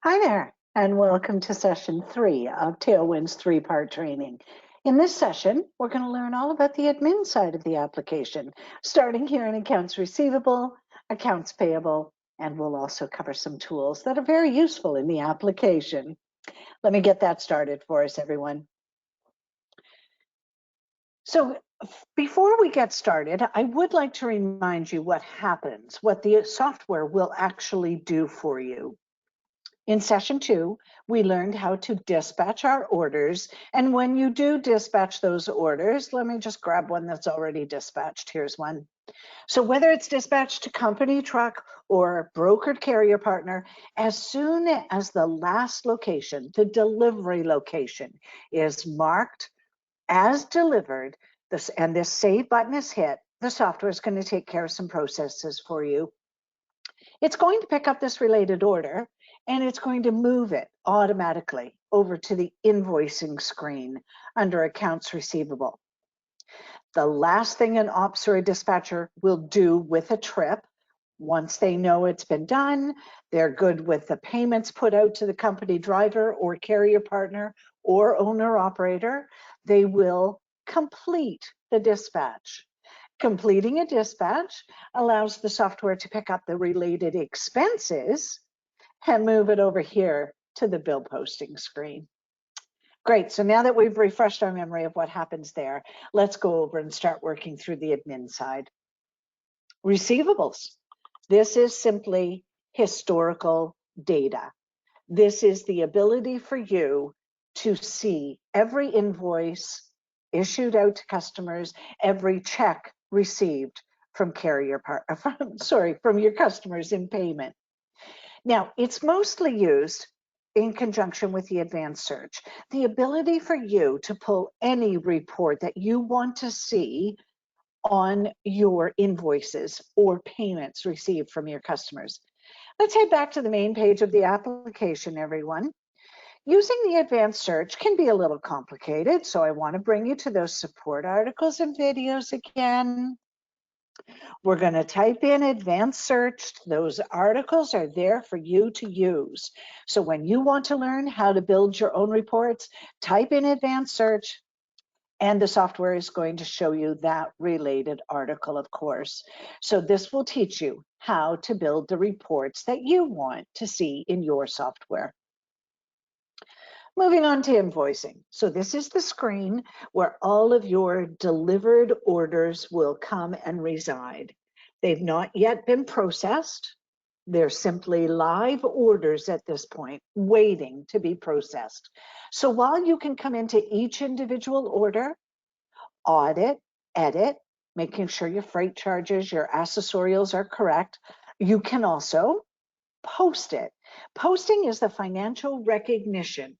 Hi there, and welcome to session 3 of Tailwind's 3-part training. In this session, we're going to learn all about the admin side of the application, starting here in accounts receivable, accounts payable, and we'll also cover some tools that are very useful in the application. Let me get that started for us, everyone. So before we get started, I would like to remind you what happens, what the software will actually do for you. In session 2, we learned how to dispatch our orders. And when you do dispatch those orders, let me just grab one that's already dispatched. Here's one. So whether it's dispatched to company truck or brokered carrier partner, as soon as the last location, the delivery location, is marked as delivered, and this save button is hit, the software is going to take care of some processes for you. It's going to pick up this related order and it's going to move it automatically over to the invoicing screen under accounts receivable. The last thing an ops or a dispatcher will do with a trip, once they know it's been done, they're good with the payments put out to the company driver or carrier partner or owner operator, they will complete the dispatch. Completing a dispatch allows the software to pick up the related expenses and move it over here to the bill posting screen. Great, so now that we've refreshed our memory of what happens there, let's go over and start working through the admin side. Receivables. This is simply historical data. This is the ability for you to see every invoice issued out to customers, every check received from from your customers in payment. Now, it's mostly used in conjunction with the advanced search. The ability for you to pull any report that you want to see on your invoices or payments received from your customers. Let's head back to the main page of the application, everyone. Using the advanced search can be a little complicated, so I want to bring you to those support articles and videos again. We're going to type in advanced search. Those articles are there for you to use. So when you want to learn how to build your own reports, type in advanced search, and the software is going to show you that related article, of course. So this will teach you how to build the reports that you want to see in your software. Moving on to invoicing. So this is the screen where all of your delivered orders will come and reside. They've not yet been processed. They're simply live orders at this point, waiting to be processed. So while you can come into each individual order, audit, edit, making sure your freight charges, your accessorials are correct, you can also post it. Posting is the financial recognition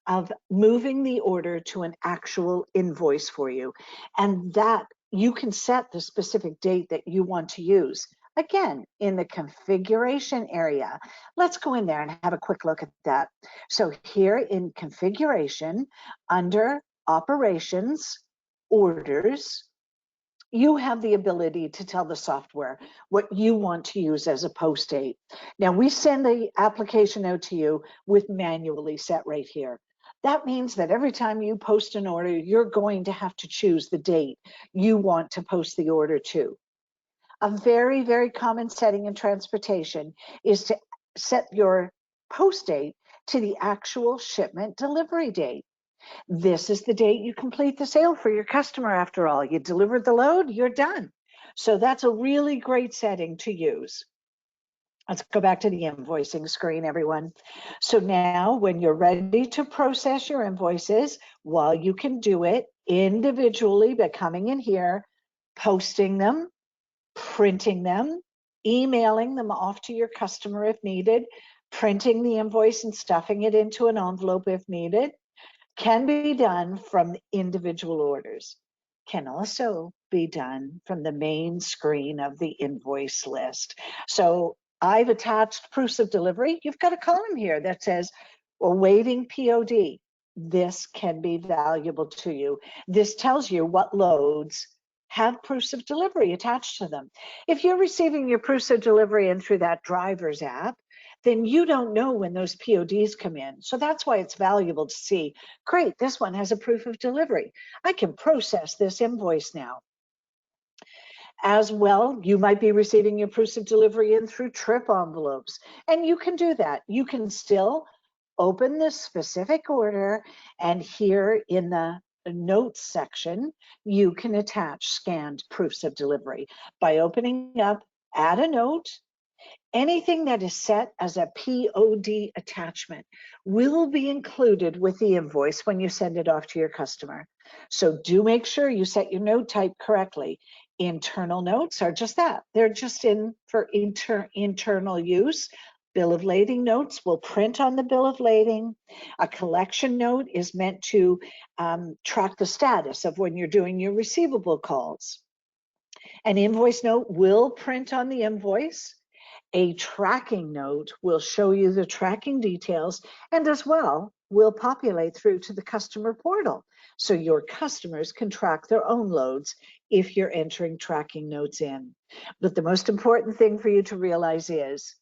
of moving the order to an actual invoice for you. And that you can set the specific date that you want to use. Again, in the configuration area, let's go in there and have a quick look at that. So here in configuration, under operations, orders, you have the ability to tell the software what you want to use as a post date. Now we send the application out to you with manually set right here. That means that every time you post an order, you're going to have to choose the date you want to post the order to. A very, very common setting in transportation is to set your post date to the actual shipment delivery date. This is the date you complete the sale for your customer after all. You delivered the load, you're done. So that's a really great setting to use. Let's go back to the invoicing screen, everyone. So now when you're ready to process your invoices, while you can do it individually by coming in here, posting them, printing them, emailing them off to your customer if needed, printing the invoice and stuffing it into an envelope if needed, can be done from individual orders, can also be done from the main screen of the invoice list. So I've attached proofs of delivery. You've got a column here that says awaiting POD. This can be valuable to you. This tells you what loads have proofs of delivery attached to them. If you're receiving your proofs of delivery in through that driver's app, then you don't know when those PODs come in. So that's why it's valuable to see, great, this one has a proof of delivery. I can process this invoice now. As well, you might be receiving your proofs of delivery in through trip envelopes, and you can do that. You can still open the specific order, and here in the notes section, you can attach scanned proofs of delivery. By opening up, add a note. Anything that is set as a POD attachment will be included with the invoice when you send it off to your customer. So do make sure you set your note type correctly. Internal notes are just that. They're just in for internal use. Bill of lading notes will print on the bill of lading. A collection note is meant to track the status of when you're doing your receivable calls. An invoice note will print on the invoice. A tracking note will show you the tracking details, and as well will populate through to the customer portal, so your customers can track their own loads if you're entering tracking notes in. But the most important thing for you to realize is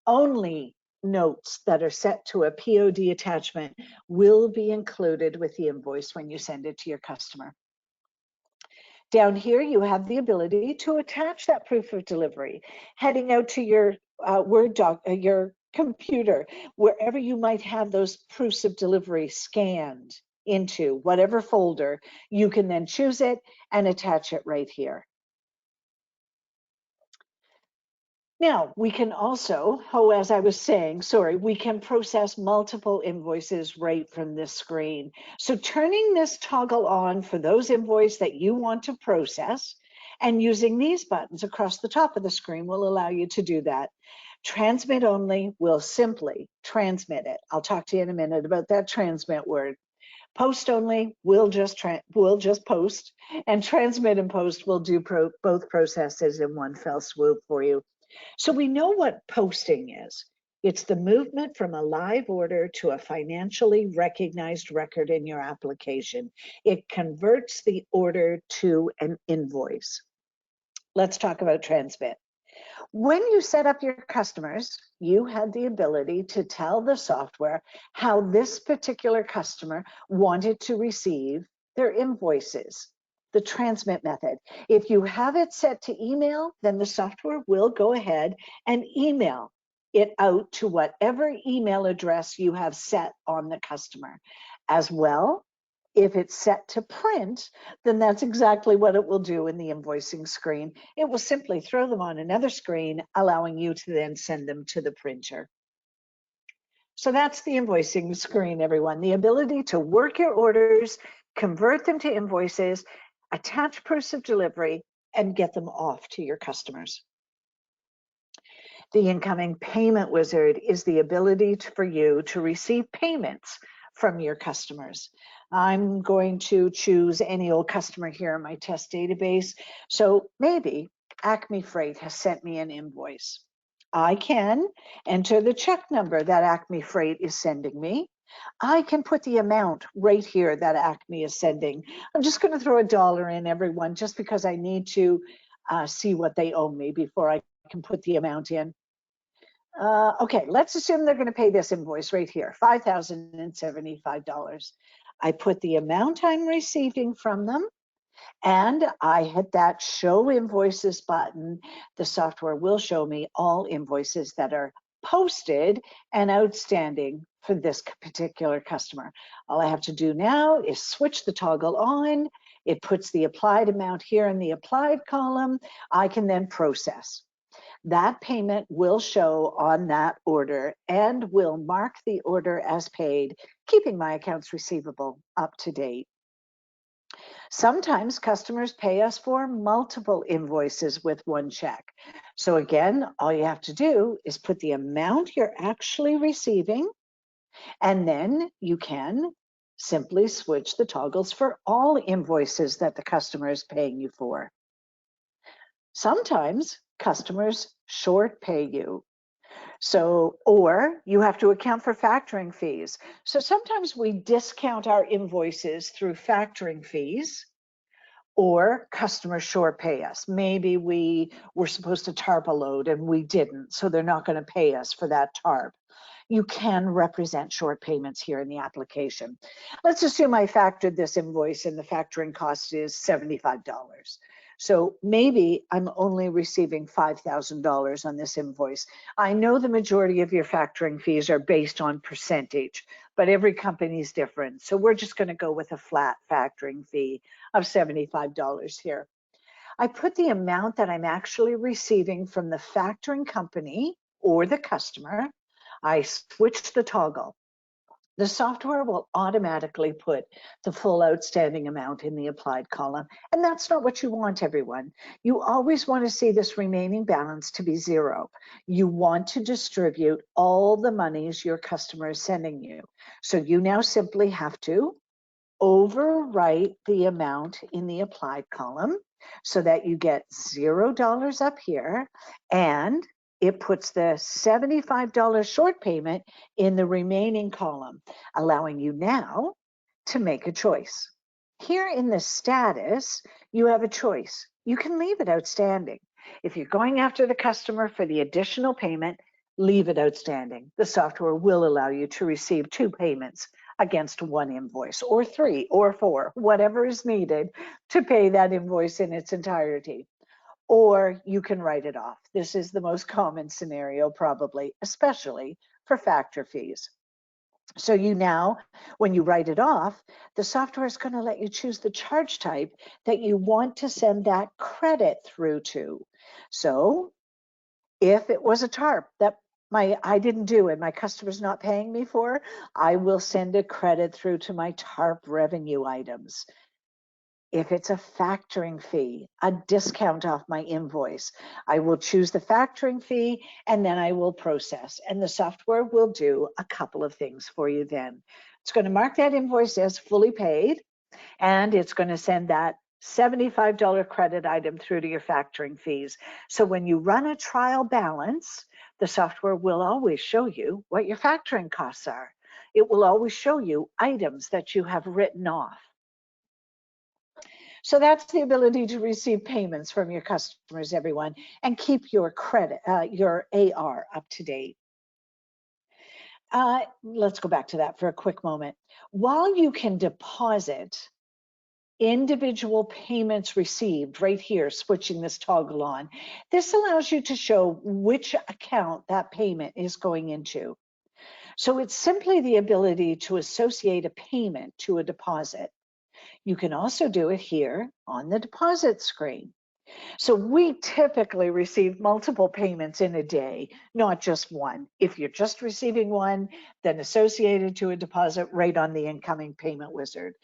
only notes that are set to a POD attachment will be included with the invoice when you send it to your customer. Down here, you have the ability to attach that proof of delivery, heading out to your Word doc, your computer, wherever you might have those proofs of delivery scanned into, whatever folder, you can then choose it and attach it right here. Now, we can also, as I was saying, we can process multiple invoices right from this screen. So turning this toggle on for those invoices that you want to process and using these buttons across the top of the screen will allow you to do that. Transmit only will simply transmit it. I'll talk to you in a minute about that transmit word. Post only will just post, and transmit and post will do both processes in one fell swoop for you. So we know what posting is. It's the movement from a live order to a financially recognized record in your application. It converts the order to an invoice. Let's talk about transmit. When you set up your customers, you had the ability to tell the software how this particular customer wanted to receive their invoices. The transmit method. If you have it set to email, then the software will go ahead and email it out to whatever email address you have set on the customer. As well, if it's set to print, then that's exactly what it will do in the invoicing screen. It will simply throw them on another screen, allowing you to then send them to the printer. So that's the invoicing screen, everyone. The ability to work your orders, convert them to invoices, attach proofs of delivery, and get them off to your customers. The incoming payment wizard is the ability for you to receive payments from your customers. I'm going to choose any old customer here in my test database. So maybe Acme Freight has sent me an invoice. I can enter the check number that Acme Freight is sending me. I can put the amount right here that Acme is sending. I'm just going to throw $1 in, everyone, just because I need to see what they owe me before I can put the amount in. Okay, let's assume they're going to pay this invoice right here, $5,075. I put the amount I'm receiving from them, and I hit that show invoices button. The software will show me all invoices that are posted and outstanding for this particular customer. All I have to do now is switch the toggle on. It puts the applied amount here in the applied column. I can then process. That payment will show on that order and will mark the order as paid, keeping my accounts receivable up to date. Sometimes customers pay us for multiple invoices with one check. So again, all you have to do is put the amount you're actually receiving, and then you can simply switch the toggles for all invoices that the customer is paying you for. Sometimes customers short pay you. Or you have to account for factoring fees. So sometimes we discount our invoices through factoring fees, Or customers short pay us. Maybe we were supposed to TARP a load and we didn't, so they're not going to pay us for that TARP. You can represent short payments here in the application. Let's assume I factored this invoice and the factoring cost is $75. So maybe I'm only receiving $5,000 on this invoice. I know the majority of your factoring fees are based on percentage, but every company is different. So we're just going to go with a flat factoring fee of $75 here. I put the amount that I'm actually receiving from the factoring company or the customer. I switch the toggle. The software will automatically put the full outstanding amount in the applied column, and that's not what you want, everyone. You always want to see this remaining balance to be zero. You want to distribute all the monies your customer is sending you. So you now simply have to overwrite the amount in the applied column so that you get $0 up here, and it puts the $75 short payment in the remaining column, allowing you now to make a choice. Here in the status, you have a choice. You can leave it outstanding. If you're going after the customer for the additional payment, leave it outstanding. The software will allow you to receive 2 payments against 1 invoice, or 3 or 4, whatever is needed to pay that invoice in its entirety. Or you can write it off. This is the most common scenario probably, especially for factor fees. So you now, when you write it off, the software is going to let you choose the charge type that you want to send that credit through to. So if it was a TARP that I didn't do and my customer's not paying me for, I will send a credit through to my TARP revenue items. If it's a factoring fee, a discount off my invoice, I will choose the factoring fee and then I will process. And the software will do a couple of things for you then. It's going to mark that invoice as fully paid, and it's going to send that $75 credit item through to your factoring fees. So when you run a trial balance, the software will always show you what your factoring costs are. It will always show you items that you have written off. So that's the ability to receive payments from your customers, everyone, and keep your credit, your AR up to date. Let's go back to that for a quick moment. While you can deposit individual payments received right here, switching this toggle on, this allows you to show which account that payment is going into. So it's simply the ability to associate a payment to a deposit. You can also do it here on the deposit screen. So we typically receive multiple payments in a day, not just one. If you're just receiving one, then associated to a deposit right on the incoming payment wizard.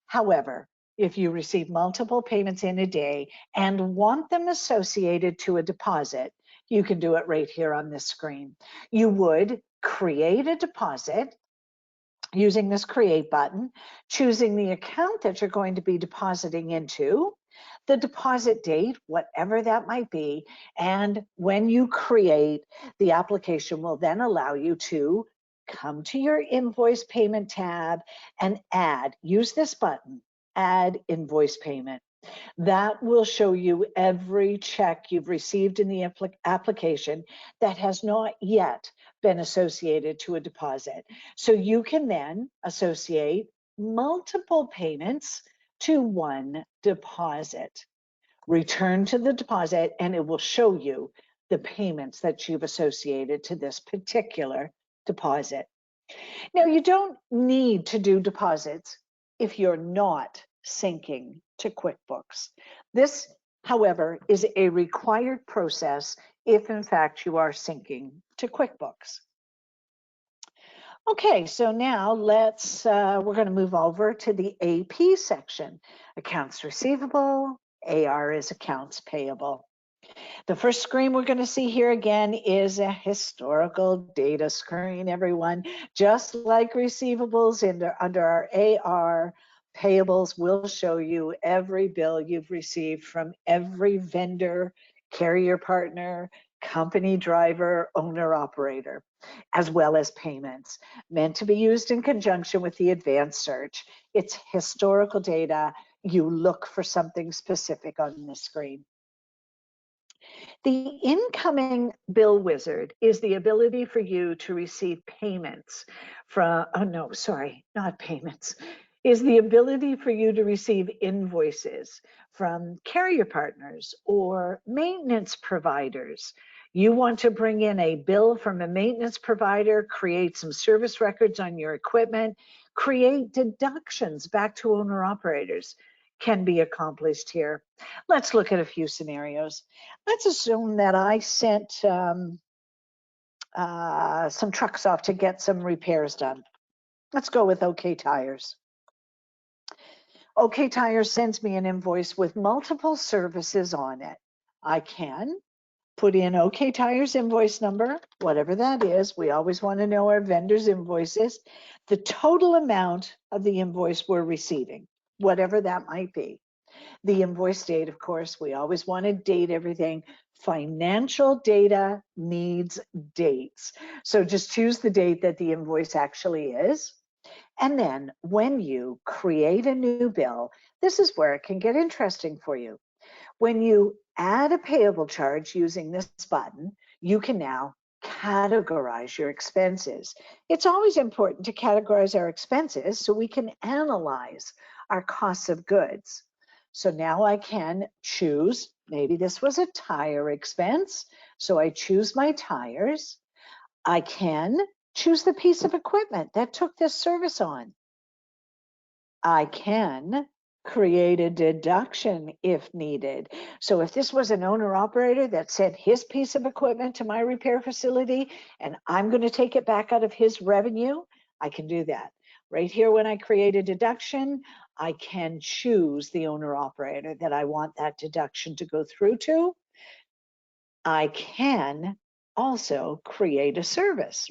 However, if you receive multiple payments in a day and want them associated to a deposit, you can do it right here on this screen. You would create a deposit using this create button, choosing the account that you're going to be depositing into, the deposit date, whatever that might be, and when you create, the application will then allow you to come to your invoice payment tab and use this button, add invoice payment. That will show you every check you've received in the application that has not yet been associated to a deposit. So you can then associate multiple payments to one deposit. Return to the deposit and it will show you the payments that you've associated to this particular deposit. Now, you don't need to do deposits if you're not syncing to QuickBooks. This, however, is a required process if in fact you are syncing to QuickBooks. Okay, so now we're going to move over to the AP section. Accounts receivable, AR is accounts payable. The first screen we're going to see here again is a historical data screen, everyone. Just like receivables under our AR, payables will show you every bill you've received from every vendor, carrier partner, company driver, owner operator, as well as payments, meant to be used in conjunction with the advanced search. It's historical data. you look for something specific on this screen. The incoming bill wizard is the ability for you to receive payments from, oh no, sorry, not payments, is the ability for you to receive invoices from carrier partners or maintenance providers. You want to bring in a bill from a maintenance provider, create some service records on your equipment, create deductions back to owner operators. Can be accomplished here. Let's look at a few scenarios. Let's assume that I sent some trucks off to get some repairs done. Let's go with OK Tires. OK Tires sends me an invoice with multiple services on it. I can put in OK Tires invoice number, whatever that is. We always want to know our vendor's invoices, the total amount of the invoice we're receiving, whatever that might be. The invoice date, of course, we always want to date everything. Financial data needs dates. So just choose the date that the invoice actually is. And then when you create a new bill, this is where it can get interesting for you. When you add a payable charge using this button, you can now categorize your expenses. It's always important to categorize our expenses so we can analyze our costs of goods. So now I can choose, maybe this was a tire expense, so I choose my tires. I can choose the piece of equipment that took this service on. I can create a deduction if needed. So if this was an owner operator that sent his piece of equipment to my repair facility and I'm going to take it back out of his revenue, I can do that. Right here, when I create a deduction, I can choose the owner operator that I want that deduction to go through to. I can also create a service.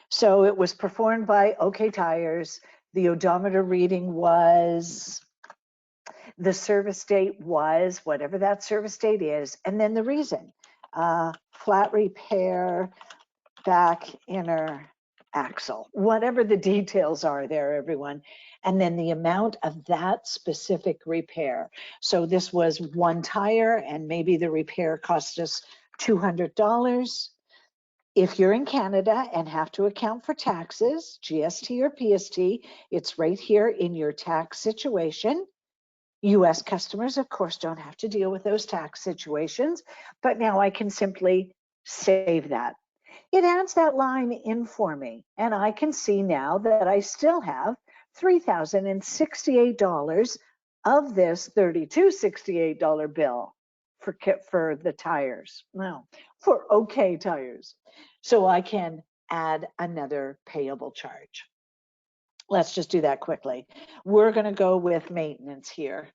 So it was performed by OK Tires. The odometer reading was, the service date was, whatever that service date is, and then the reason, flat repair, back inner axle, whatever the details are there, everyone. And then the amount of that specific repair. So this was one tire and maybe the repair cost us $200. If you're in Canada and have to account for taxes, GST or PST, it's right here in your tax situation. US customers, of course, don't have to deal with those tax situations, but now I can simply save that. It adds that line in for me, and I can see now that I still have $3,068 of this $3,268 bill for the tires. No, for OK Tires. So I can add another payable charge. Let's just do that quickly. We're going to go with maintenance here.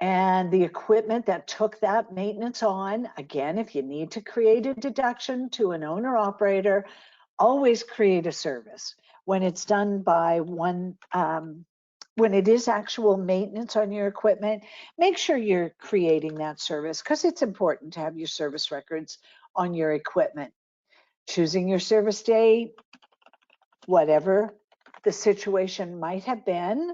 And the equipment that took that maintenance on, again, if you need to create a deduction to an owner operator, always create a service. When it's done by one, when it is actual maintenance on your equipment, make sure you're creating that service because it's important to have your service records on your equipment. Choosing your service date, whatever the situation might have been,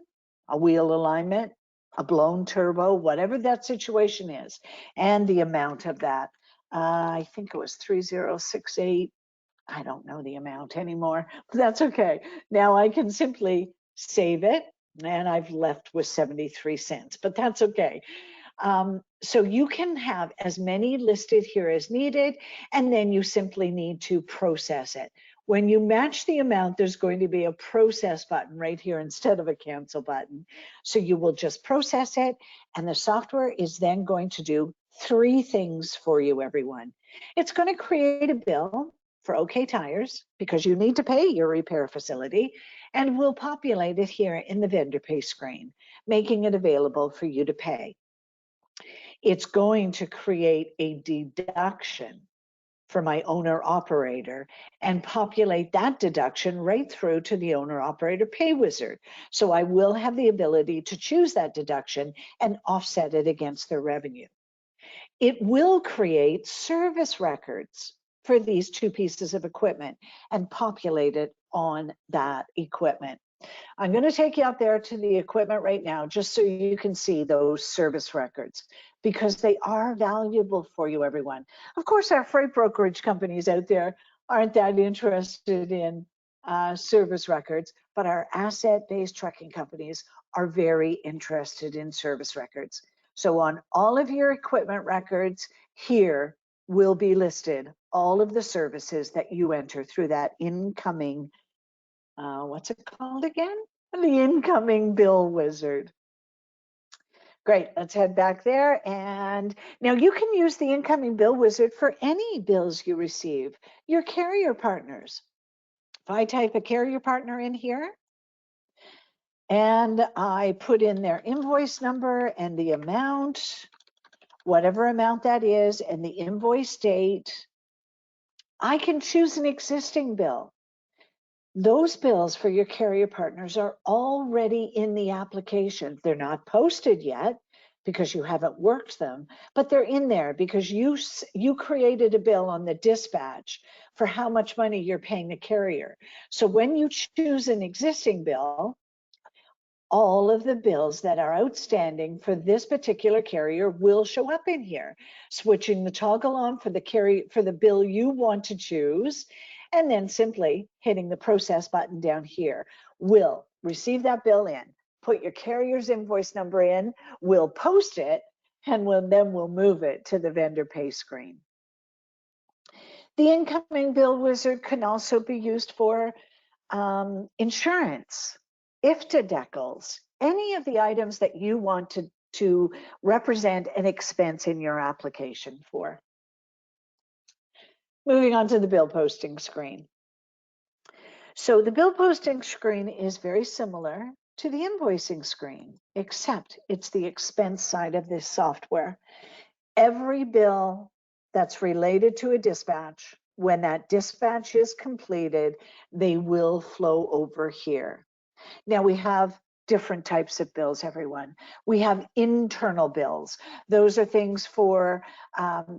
a wheel alignment, a blown turbo, whatever that situation is, and the amount of that. I think it was 3068. I don't know the amount anymore, but that's okay. Now I can simply save it, and I've left with 73 cents, but that's okay. So you can have as many listed here as needed, and then you simply need to process it. When you match the amount, there's going to be a process button right here instead of a cancel button. So you will just process it, and the software is then going to do 3 things for you, everyone. It's going to create a bill for OK Tires because you need to pay your repair facility, and we'll populate it here in the vendor pay screen, making it available for you to pay. It's going to create a deduction for my owner operator and populate that deduction right through to the owner operator pay wizard. So I will have the ability to choose that deduction and offset it against their revenue. It will create service records for these 2 pieces of equipment and populate it on that equipment. I'm going to take you out there to the equipment right now, just so you can see those service records, because they are valuable for you, everyone. Of course, our freight brokerage companies out there aren't that interested in service records, but our asset-based trucking companies are very interested in service records. So on all of your equipment records here will be listed all of the services that you enter through that incoming, what's it called again? The incoming bill wizard. Great, let's head back there. And now you can use the incoming bill wizard for any bills you receive, your carrier partners. If I type a carrier partner in here, and I put in their invoice number and the amount, whatever amount that is, and the invoice date, I can choose an existing bill. Those bills for your carrier partners are already in the application. They're not posted yet because you haven't worked them, but they're in there because you created a bill on the dispatch for how much money you're paying the carrier. So when you choose an existing bill, all of the bills that are outstanding for this particular carrier will show up in here. Switching the toggle on for the bill you want to choose, and then simply hitting the process button down here will receive that bill in, put your carrier's invoice number in, we'll post it, and then we'll move it to the vendor pay screen. The incoming bill wizard can also be used for insurance, IFTA decals, any of the items that you want to represent an expense in your application for. Moving on to the bill posting screen. So the bill posting screen is very similar to the invoicing screen, except it's the expense side of this software. Every bill that's related to a dispatch, when that dispatch is completed, they will flow over here. Now we have different types of bills, everyone. We have internal bills. Those are things for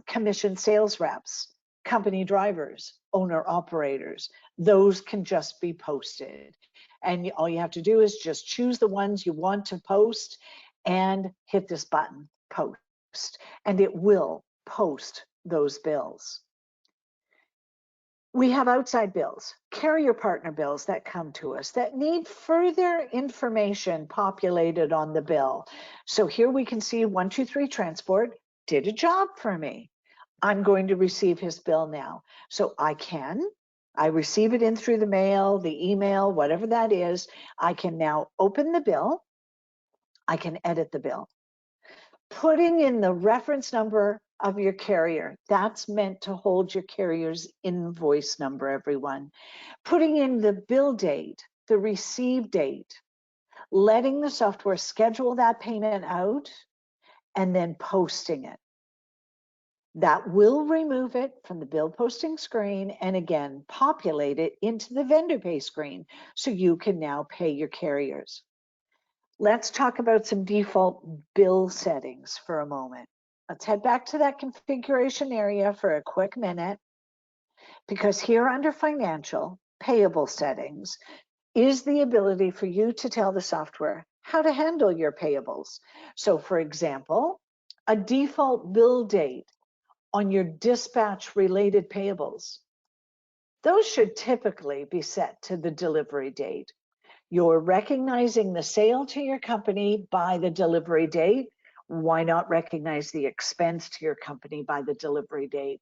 commission sales reps, company drivers, owner operators. Those can just be posted. And all you have to do is just choose the ones you want to post and hit this button, post, and it will post those bills. We have outside bills, carrier partner bills that come to us that need further information populated on the bill. So here we can see 123 Transport did a job for me. I'm going to receive his bill now. So I receive it in through the mail, the email, whatever that is. I can now open the bill. I can edit the bill. Putting in the reference number of your carrier, that's meant to hold your carrier's invoice number, everyone. Putting in the bill date, the receive date, letting the software schedule that payment out, and then posting it. That will remove it from the bill posting screen and again, populate it into the vendor pay screen so you can now pay your carriers. Let's talk about some default bill settings for a moment. Let's head back to that configuration area for a quick minute, because here under financial, payable settings is the ability for you to tell the software how to handle your payables. So for example, a default bill date on your dispatch related payables. Those should typically be set to the delivery date. You're recognizing the sale to your company by the delivery date. Why not recognize the expense to your company by the delivery date?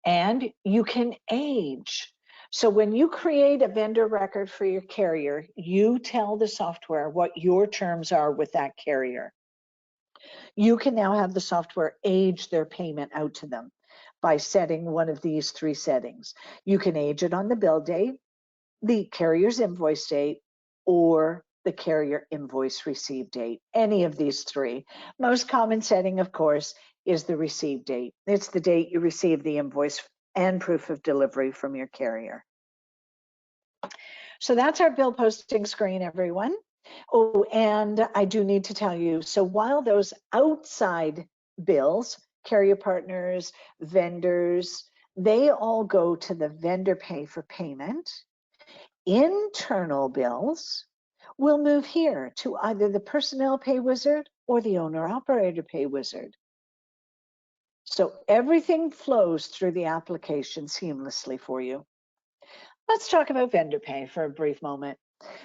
And you can age. So when you create a vendor record for your carrier, you tell the software what your terms are with that carrier. You can now have the software age their payment out to them by setting one of these three settings. You can age it on the bill date, the carrier's invoice date, or the carrier invoice receive date, any of these three. Most common setting, of course, is the receive date. It's the date you receive the invoice and proof of delivery from your carrier. So that's our bill posting screen, everyone. Oh, and I do need to tell you, so while those outside bills, carrier partners, vendors, they all go to the vendor pay for payment, internal bills will move here to either the Personnel Pay Wizard or the Owner-Operator Pay Wizard. So everything flows through the application seamlessly for you. Let's talk about vendor pay for a brief moment.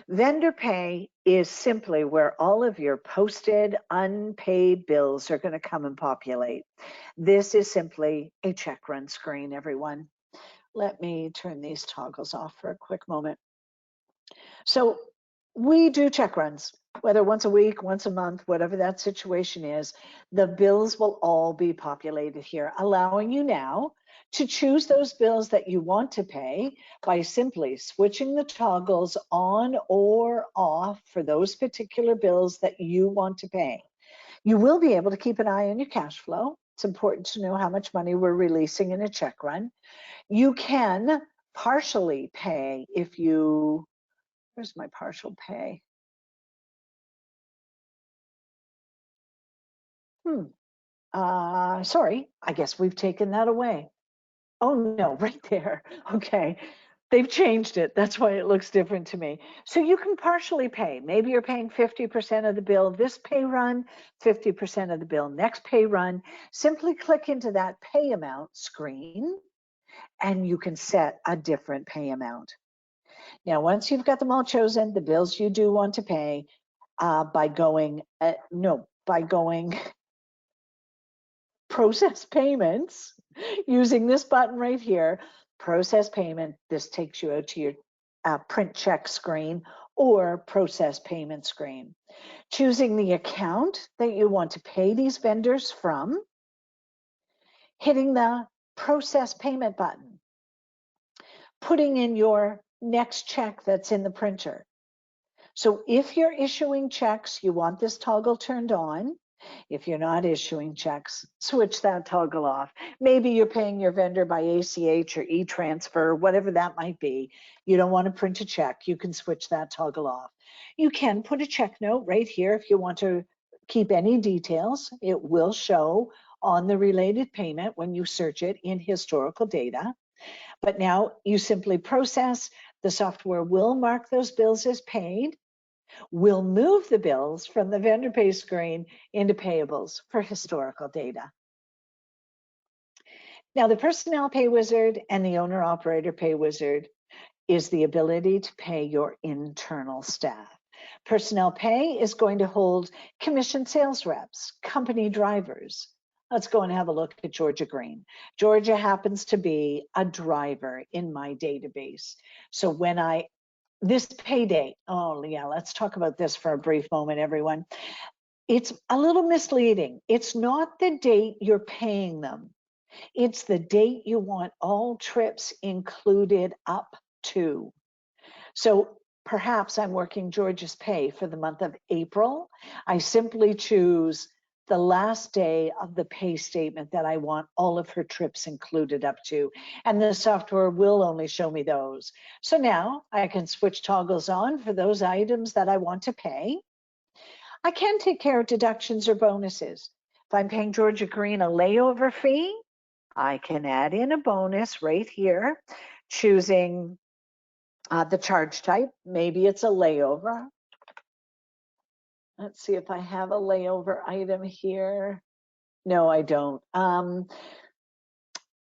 Vendor pay is simply where all of your posted unpaid bills are going to come and populate. This is simply a check run screen, everyone. Let me turn these toggles off for a quick moment. So we do check runs, whether once a week, once a month, whatever that situation is. The bills will all be populated here, allowing you now to choose those bills that you want to pay by simply switching the toggles on or off for those particular bills that you want to pay. You will be able to keep an eye on your cash flow. It's important to know how much money we're releasing in a check run. You can partially pay if you, where's my partial pay? Sorry, I guess we've taken that away. Oh no, right there. Okay, they've changed it. That's why it looks different to me. So you can partially pay. Maybe you're paying 50% of the bill this pay run, 50% of the bill next pay run. Simply click into that pay amount screen and you can set a different pay amount. Now, once you've got them all chosen, the bills you do want to pay, by going process payments using this button right here, process payment. This takes you out to your print check screen or process payment screen. Choosing the account that you want to pay these vendors from, hitting the process payment button, putting in your next check that's in the printer. So if you're issuing checks, you want this toggle turned on. If you're not issuing checks, switch that toggle off. Maybe you're paying your vendor by ACH or e-transfer, whatever that might be. You don't want to print a check, you can switch that toggle off. You can put a check note right here if you want to keep any details. It will show on the related payment when you search it in historical data. But now you simply process, the software will mark those bills as paid. We'll move the bills from the vendor pay screen into Payables for historical data. Now, the Personnel Pay Wizard and the Owner Operator Pay Wizard is the ability to pay your internal staff. Personnel Pay is going to hold commission sales reps, company drivers. Let's go and have a look at Georgia Green. Georgia happens to be a driver in my database. So when this pay date, oh yeah, let's talk about this for a brief moment, everyone. It's a little misleading. It's not the date you're paying them. It's the date you want all trips included up to. So perhaps I'm working Georgia's pay for the month of April. I simply choose the last day of the pay statement that I want all of her trips included up to, and the software will only show me those. So now I can switch toggles on for those items that I want to pay. I can take care of deductions or bonuses. If I'm paying Georgia Green a layover fee, I can add in a bonus right here, choosing the charge type. Maybe it's a layover. Let's see if I have a layover item here. No, I don't.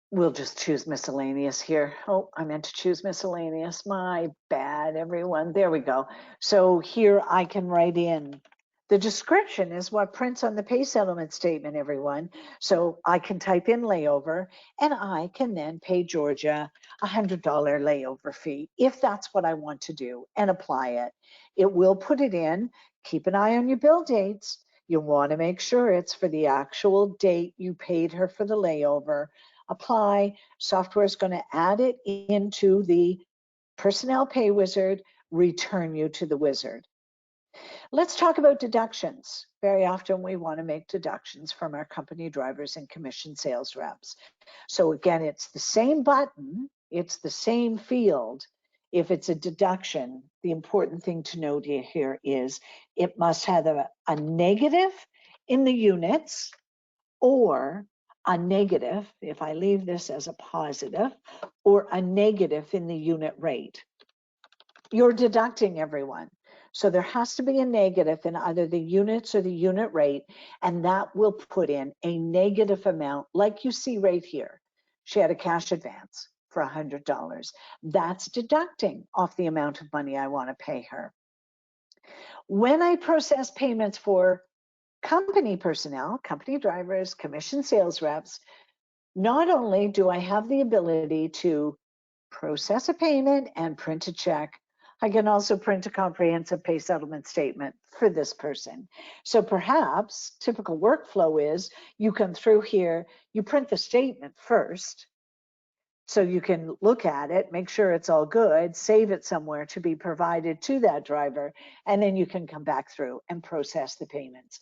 We'll just choose miscellaneous here. Oh, I meant to choose miscellaneous. My bad, everyone. There we go. So here I can write in. The description is what prints on the pay settlement statement, everyone. So I can type in layover, and I can then pay Georgia a $100 layover fee if that's what I want to do, and apply it. It will put it in. Keep an eye on your bill dates. You want to make sure it's for the actual date you paid her for the layover. Apply. Software is going to add it into the Personnel Pay Wizard, return you to the wizard. Let's talk about deductions. Very often we want to make deductions from our company drivers and commission sales reps. So again, it's the same button, it's the same field. If it's a deduction, the important thing to note here is it must have a negative in the units, or a negative, if I leave this as a positive, or a negative in the unit rate. You're deducting, everyone. So there has to be a negative in either the units or the unit rate, and that will put in a negative amount like you see right here. She had a cash advance for $100. That's deducting off the amount of money I want to pay her. When I process payments for company personnel, company drivers, commission sales reps, not only do I have the ability to process a payment and print a check, I can also print a comprehensive pay settlement statement for this person. So perhaps typical workflow is you come through here, you print the statement first, so you can look at it, make sure it's all good, save it somewhere to be provided to that driver, and then you can come back through and process the payments.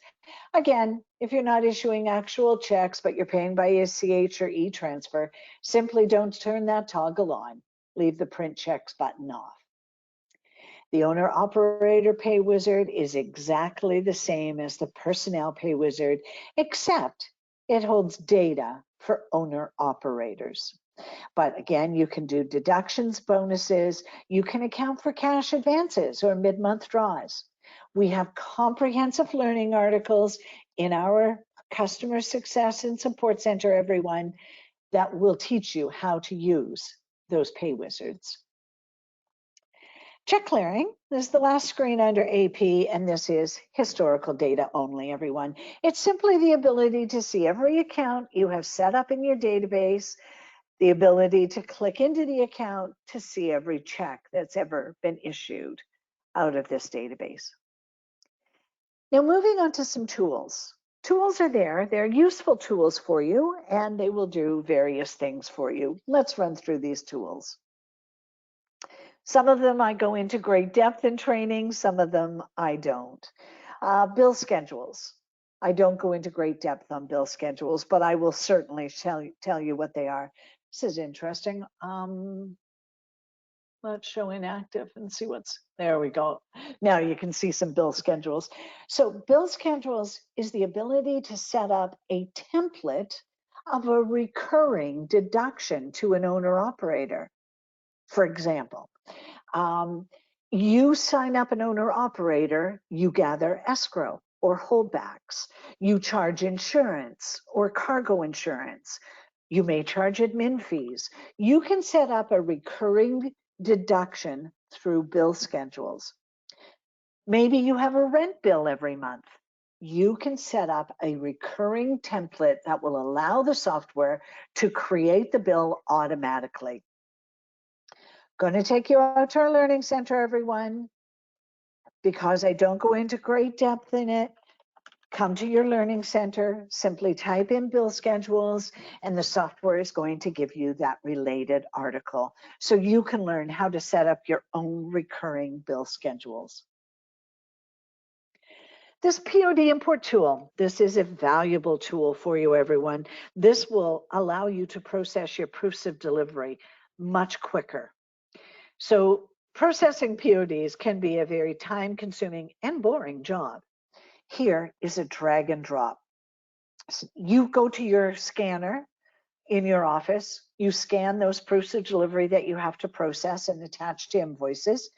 Again, if you're not issuing actual checks, but you're paying by ACH or e-transfer, simply don't turn that toggle on. Leave the print checks button off. The owner operator pay wizard is exactly the same as the personnel pay wizard, except it holds data for owner operators. But again, you can do deductions, bonuses, you can account for cash advances or mid-month draws. We have comprehensive learning articles in our customer success and support center, everyone, that will teach you how to use those pay wizards. Check clearing is the last screen under AP, and this is historical data only, everyone. It's simply the ability to see every account you have set up in your database, the ability to click into the account to see every check that's ever been issued out of this database. Now, moving on to some tools. Tools are there. They're useful tools for you, and they will do various things for you. Let's run through these tools. Some of them I go into great depth in training, some of them I don't. Bill schedules. I don't go into great depth on bill schedules, but I will certainly tell you what they are. This is interesting. Let's show inactive and see there we go. Now you can see some bill schedules. So bill schedules is the ability to set up a template of a recurring deduction to an owner operator. For example, you sign up an owner operator, you gather escrow or holdbacks, you charge insurance or cargo insurance, you may charge admin fees. You can set up a recurring deduction through bill schedules. Maybe you have a rent bill every month. You can set up a recurring template that will allow the software to create the bill automatically. Going to take you out to our learning center, everyone. Because I don't go into great depth in it, come to your learning center, simply type in bill schedules, and the software is going to give you that related article so you can learn how to set up your own recurring bill schedules. This POD import tool, this is a valuable tool for you, everyone. This will allow you to process your proofs of delivery much quicker. So processing PODs can be a very time-consuming and boring job. Here is a drag and drop. You go to your scanner in your office, you scan those proofs of delivery that you have to process and attach to invoices.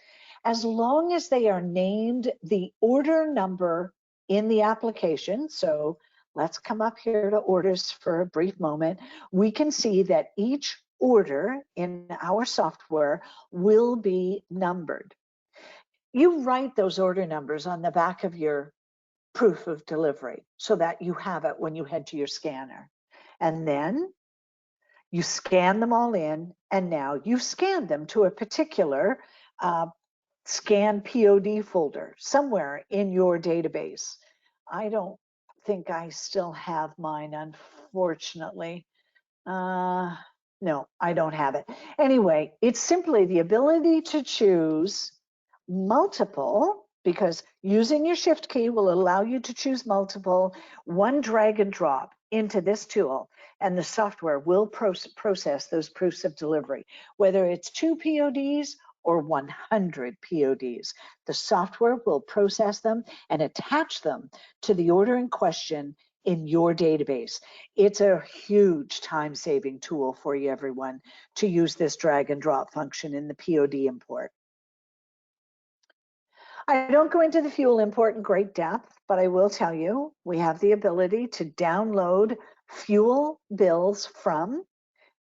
As long as they are named the order number in the application, so let's come up here to orders for a brief moment, we can see that each order in our software will be numbered. You write those order numbers on the back of your proof of delivery so that you have it when you head to your scanner. And then you scan them all in, and now you've scanned them to a particular scan POD folder somewhere in your database. I don't think I still have mine, unfortunately. No, I don't have it. Anyway, it's simply the ability to choose multiple, because using your shift key will allow you to choose multiple, one drag and drop into this tool, and the software will process those proofs of delivery, whether it's 2 PODs or 100 PODs. The software will process them and attach them to the order in question in your database. It's a huge time-saving tool for you, everyone, to use this drag and drop function in the POD import. I don't go into the fuel import in great depth, but I will tell you, we have the ability to download fuel bills from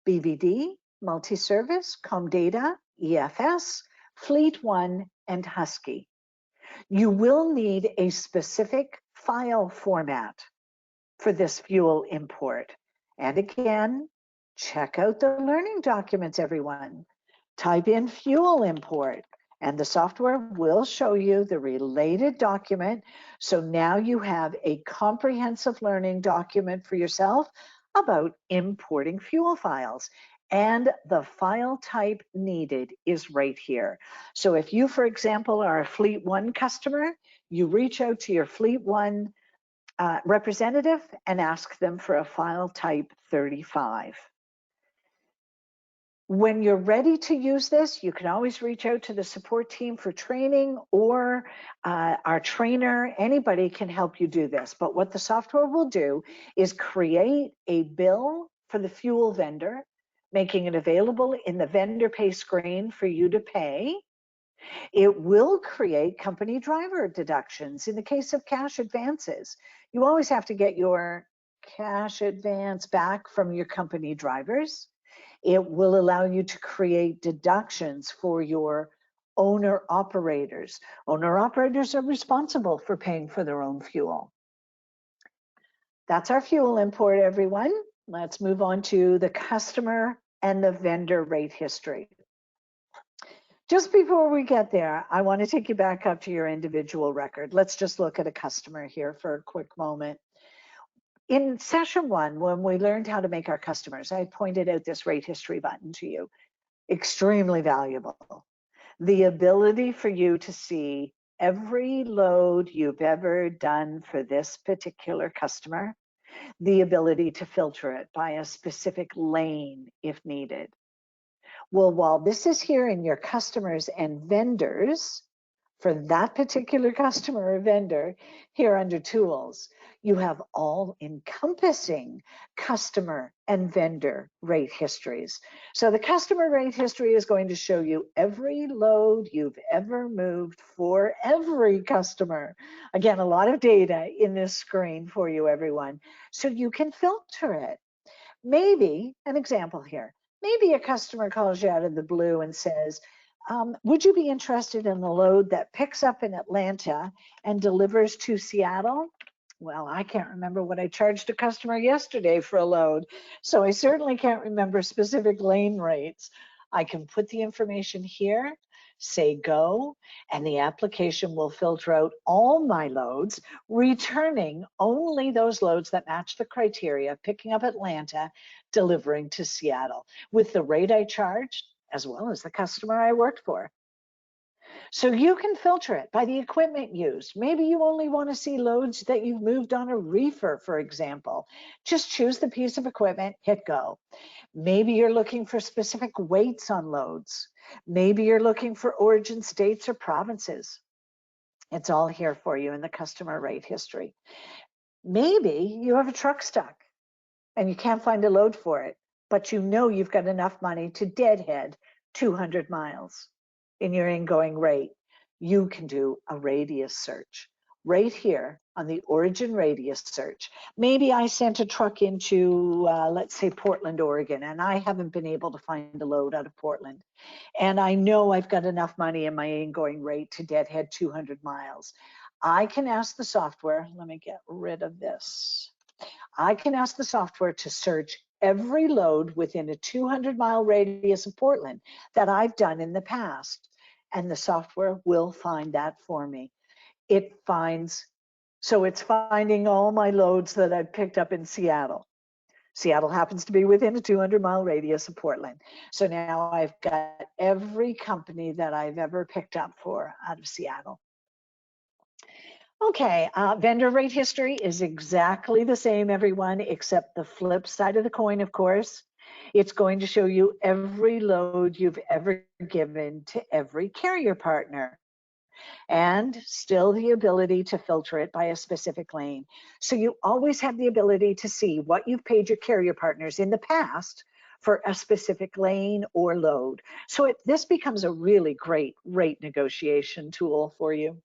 BVD, Multi-Service, Comdata, EFS, Fleet One, and Husky. You will need a specific file format for this fuel import. And again, check out the learning documents, everyone. Type in fuel import, and the software will show you the related document. So now you have a comprehensive learning document for yourself about importing fuel files. And the file type needed is right here. So if you, for example, are a Fleet One customer, you reach out to your Fleet One representative and ask them for a file type 35. When you're ready to use this, you can always reach out to the support team for training, or our trainer. Anybody can help you do this. But what the software will do is create a bill for the fuel vendor, making it available in the vendor pay screen for you to pay. It will create company driver deductions in the case of cash advances. You always have to get your cash advance back from your company drivers. It will allow you to create deductions for your owner operators. Owner operators are responsible for paying for their own fuel. That's our fuel import, everyone. Let's move on to the customer and the vendor rate history. Just before we get there, I want to take you back up to your individual record. Let's just look at a customer here for a quick moment. In session one, when we learned how to make our customers, I pointed out this rate history button to you. Extremely valuable. The ability for you to see every load you've ever done for this particular customer, the ability to filter it by a specific lane if needed. Well, while this is here in your customers and vendors, for that particular customer or vendor, here under tools, you have all encompassing customer and vendor rate histories. So the customer rate history is going to show you every load you've ever moved for every customer. Again, a lot of data in this screen for you, everyone. So you can filter it. Maybe, an example here, maybe a customer calls you out of the blue and says, would you be interested in the load that picks up in Atlanta and delivers to Seattle? Well, I can't remember what I charged a customer yesterday for a load, so I certainly can't remember specific lane rates. I can put the information here, say go, and the application will filter out all my loads, returning only those loads that match the criteria, picking up Atlanta, delivering to Seattle, with the rate I charged, as well as the customer I worked for. So you can filter it by the equipment used. Maybe you only want to see loads that you've moved on a reefer, for example. Just choose the piece of equipment, hit go. Maybe you're looking for specific weights on loads. Maybe you're looking for origin states or provinces. It's all here for you in the customer rate history. Maybe you have a truck stuck and you can't find a load for it, but you know you've got enough money to deadhead 200 miles in your ingoing rate. You can do a radius search right here on the origin radius search. Maybe I sent a truck into, let's say, Portland, Oregon, and I haven't been able to find a load out of Portland. And I know I've got enough money in my ingoing rate to deadhead 200 miles. I can ask the software, let me get rid of this. I can ask the software to search every load within a 200-mile radius of Portland that I've done in the past, and the software will find that for me. So it's finding all my loads that I've picked up in Seattle. Seattle happens to be within a 200-mile radius of Portland. So now I've got every company that I've ever picked up for out of Seattle. Okay, vendor rate history is exactly the same, everyone, except the flip side of the coin, of course. It's going to show you every load you've ever given to every carrier partner, and still the ability to filter it by a specific lane. So you always have the ability to see what you've paid your carrier partners in the past for a specific lane or load. So this becomes a really great rate negotiation tool for you.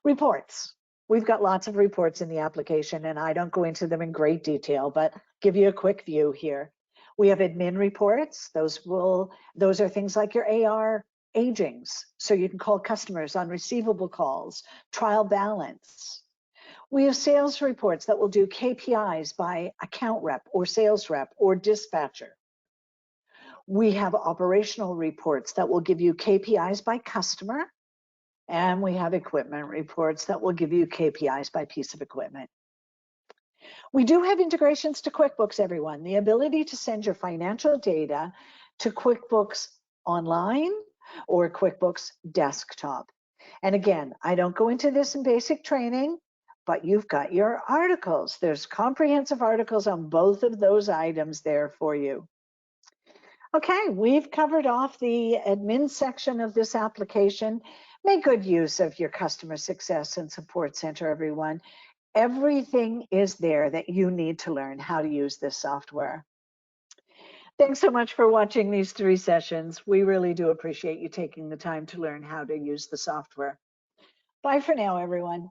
Reports. We've got lots of reports in the application, and I don't go into them in great detail, but give you a quick view here. We have admin reports. Those are things like your AR agings, so you can call customers on receivable calls, trial balance. We have sales reports that will do KPIs by account rep or sales rep or dispatcher. We have operational reports that will give you KPIs by customer, and we have equipment reports that will give you KPIs by piece of equipment. We do have integrations to QuickBooks, everyone. The ability to send your financial data to QuickBooks Online or QuickBooks Desktop. And again, I don't go into this in basic training, but you've got your articles. There's comprehensive articles on both of those items there for you. Okay, we've covered off the admin section of this application. Make good use of your customer success and support center, everyone. Everything is there that you need to learn how to use this software. Thanks so much for watching these 3 sessions. We really do appreciate you taking the time to learn how to use the software. Bye for now, everyone.